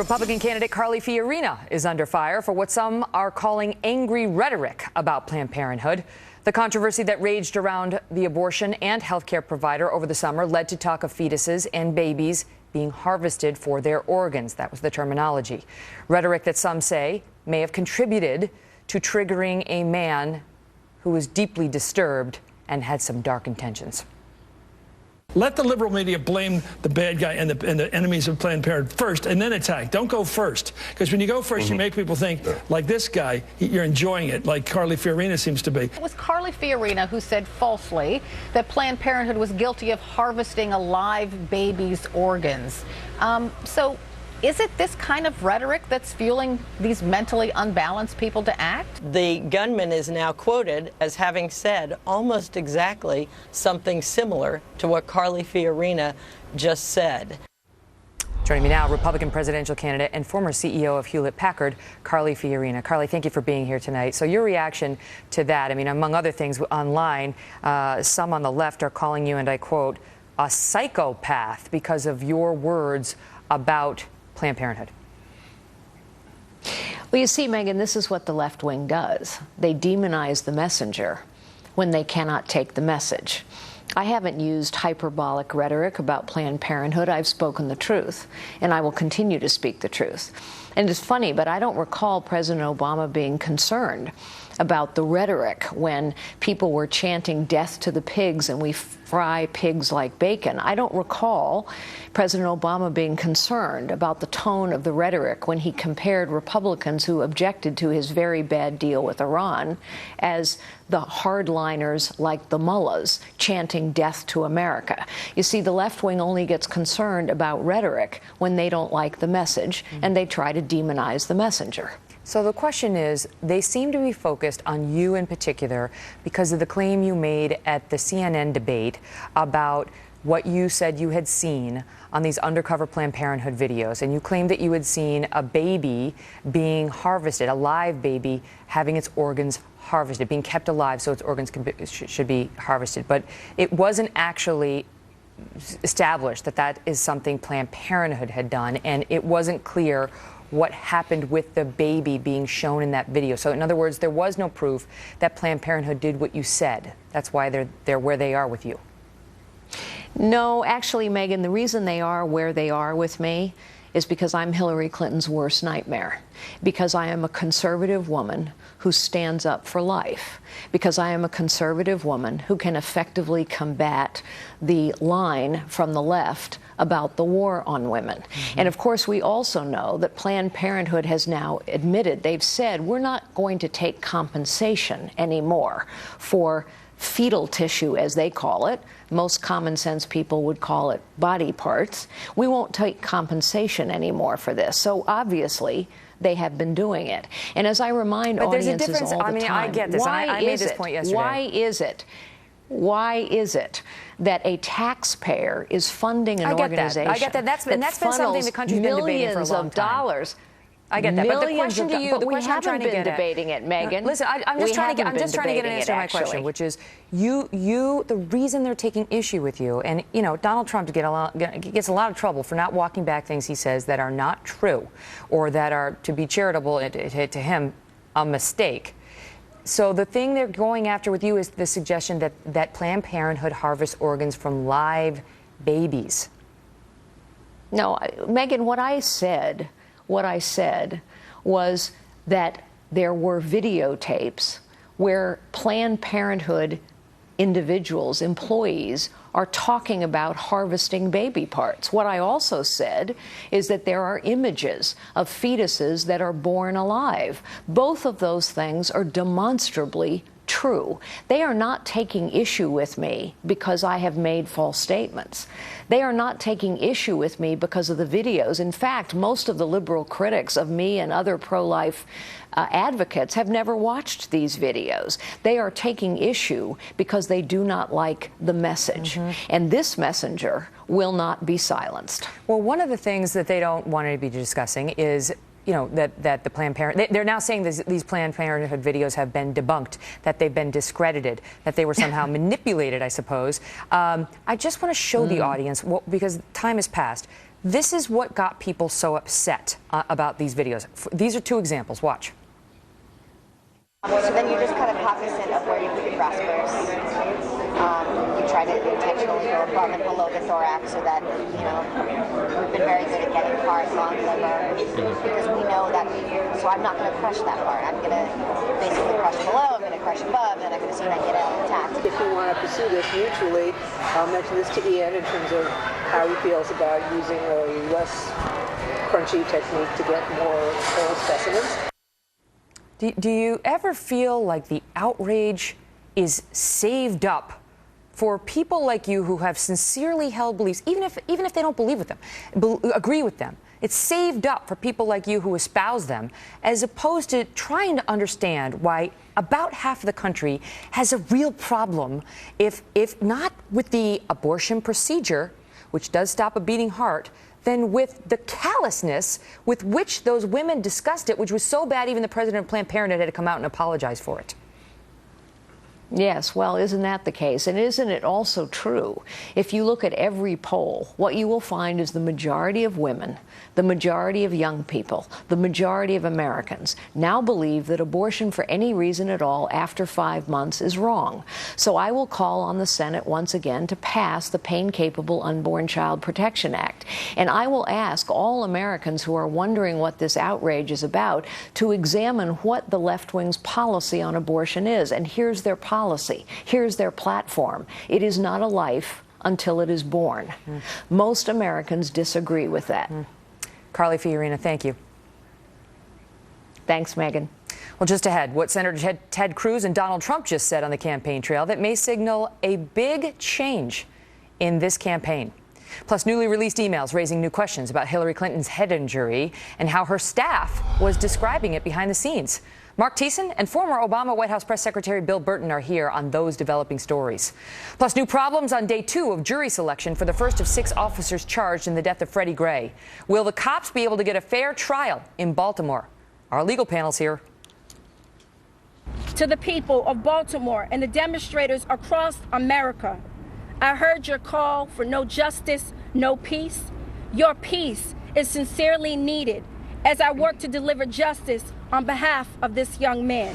Republican candidate Carly Fiorina is under fire for what some are calling angry rhetoric about Planned Parenthood. The controversy that raged around the abortion and health care provider over the summer led to talk of fetuses and babies being harvested for their organs. That was the terminology. Rhetoric that some say may have contributed to triggering a man who was deeply disturbed and had some dark intentions. Let the liberal media blame the bad guy and the enemies of Planned Parenthood first, and then attack. Don't go first, because when you go first, you make people think, like this guy, you're enjoying it, like Carly Fiorina seems to be. It was Carly Fiorina who said falsely that Planned Parenthood was guilty of harvesting a live baby's organs. So is it this kind of rhetoric that's fueling these mentally unbalanced people to act? The gunman is now quoted as having said almost exactly something similar to what Carly Fiorina just said. Joining me now, Republican presidential candidate and former CEO of Hewlett-Packard, Carly Fiorina. Carly, thank you for being here tonight. So your reaction to that, I mean, among other things online, some on the left are calling you, and I quote, a psychopath because of your words about Planned Parenthood. Well, you see, Megan, this is what the left wing does. They demonize the messenger when they cannot take the message. I haven't used hyperbolic rhetoric about Planned Parenthood. I've spoken the truth, and I will continue to speak the truth. And it's funny, but I don't recall President Obama being concerned about the rhetoric when people were chanting death to the pigs and we fry pigs like bacon. I don't recall President Obama being concerned about the tone of the rhetoric when he compared Republicans who objected to his very bad deal with Iran as the hardliners like the mullahs chanting death to America. You see, the left wing only gets concerned about rhetoric when they don't like the message, and they try to demonize the messenger. So the question is, they seem to be focused on you in particular because of the claim you made at the CNN debate about what you said you had seen on these undercover Planned Parenthood videos. And you claimed that you had seen a baby being harvested, a live baby having its organs harvested, being kept alive so its organs should be harvested. But it wasn't actually established that that is something Planned Parenthood had done, and it wasn't clear what happened with the baby being shown in that video. So in other words, there was no proof that Planned Parenthood did what you said. That's why they're where they are with you. No, actually, Megan, the reason they are where they are with me is because I'm Hillary Clinton's worst nightmare, because I am a conservative woman who stands up for life, because I am a conservative woman who can effectively combat the line from the left about the war on women. And of course, we also know that Planned Parenthood has now admitted, they've said, we're not going to take compensation anymore for fetal tissue, as they call it. Most common sense people would call it body parts. We won't take compensation anymore for this. So obviously, they have been doing it. And as I remind audiences all the time, I get this. I made this point yesterday. Why is it that a taxpayer is funding an organization? I get that. That's been something the country's been debating for a long time. Dollars. I get that, but the question to you, the question I'm trying to get at. We haven't been debating it, Megan. Listen, I'm just trying to get an answer to my question, which is, the reason they're taking issue with you, and you know, Donald Trump gets a lot of trouble for not walking back things he says that are not true, or that are, to be charitable to him, a mistake. So the thing they're going after with you is the suggestion that Planned Parenthood harvests organs from live babies. No, Megan, what I said was that there were videotapes where Planned Parenthood individuals, employees, are talking about harvesting baby parts. What I also said is that there are images of fetuses that are born alive. Both of those things are demonstrably true. They are not taking issue with me because I have made false statements. They are not taking issue with me because of the videos. In fact, most of the liberal critics of me and other pro-life advocates have never watched these videos. They are taking issue because they do not like the message. And this messenger will not be silenced. Well, one of the things that they don't want to be discussing is, you know, that the Planned Parenthood, they're now saying these Planned Parenthood videos have been debunked, that they've been discredited, that they were somehow manipulated, I suppose. I just want to show the audience, because time has passed, this is what got people so upset about these videos. These are two examples. Watch. So then you're just kind of cognizant of where you put your crossbars. You try to intentionally go above and below the thorax so that, you know, we've been very good at getting hard, long liver because we know that, so I'm not going to crush that part. I'm going to basically crush below, I'm going to crush above, and I'm going to see that get out intact. If you want to pursue this mutually, I'll mention this to Ian in terms of how he feels about using a less crunchy technique to get more whole specimens. Do you ever feel like the outrage is saved up for people like you who have sincerely held beliefs, even if they don't believe with them, agree with them? It's saved up for people like you who espouse them, as opposed to trying to understand why about half of the country has a real problem, if not with the abortion procedure, which does stop a beating heart, then with the callousness with which those women discussed it, which was so bad even the president of Planned Parenthood had to come out and apologize for it. Yes, well, isn't that the case? And isn't it also true, if you look at every poll, what you will find is the majority of women, the majority of young people, the majority of Americans now believe that abortion for any reason at all after 5 months is wrong. So I will call on the Senate once again to pass the Pain-Capable Unborn Child Protection Act. And I will ask all Americans who are wondering what this outrage is about to examine what the left wing's policy on abortion is. And here's their policy. Here's their platform. It is not a life until it is born. Most Americans disagree with that. Carly Fiorina, thank you. Thanks, Megan. Well, just ahead, what Senator Ted Cruz and Donald Trump just said on the campaign trail that may signal a big change in this campaign. Plus, newly released emails raising new questions about Hillary Clinton's head injury and how her staff was describing it behind the scenes. Mark Thiessen and former Obama White House Press Secretary Bill Burton are here on those developing stories. Plus, new problems on day 2 of jury selection for the first of 6 officers charged in the death of Freddie Gray. Will the cops be able to get a fair trial in Baltimore? Our legal panel's here. To the people of Baltimore and the demonstrators across America, I heard your call for no justice, no peace. Your peace is sincerely needed as I work to deliver justice on behalf of this young man.